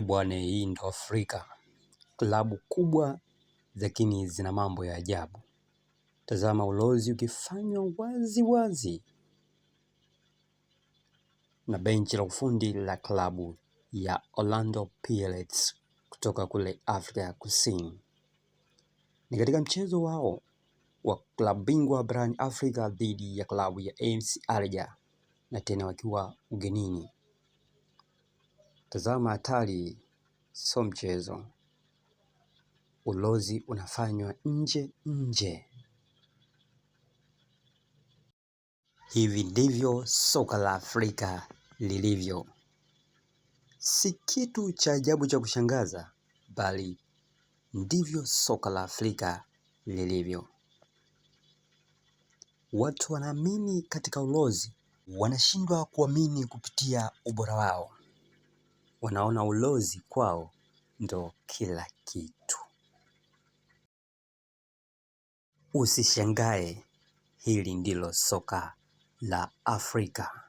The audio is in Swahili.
Bwana, hii ndo Afrika. Klabu kubwa lakini zina mambo ya ajabu. Tazama ulozi ukifanywa wazi wazi na benchi la ufundi la klabu ya Orlando Pirates kutoka kule Afrika ya Kusini. Ni katika mchezo wao wa klabu bingwa barani Afrika dhidi ya klabu ya MC Alger, na tena wakiwa ugenini. Tazama hatari, so mchezo. Ulozi unafanywa nje. Hivi ndivyo soka la Afrika lilivyo. Si kitu cha ajabu cha kushangaza, bali ndivyo soka la Afrika lilivyo. Watu wanaamini katika ulozi, wanashindwa kuamini kupitia ubora wao. Wanaona ulozi kwao ndo kila kitu. Usishangae, hili ndilo soka la Afrika.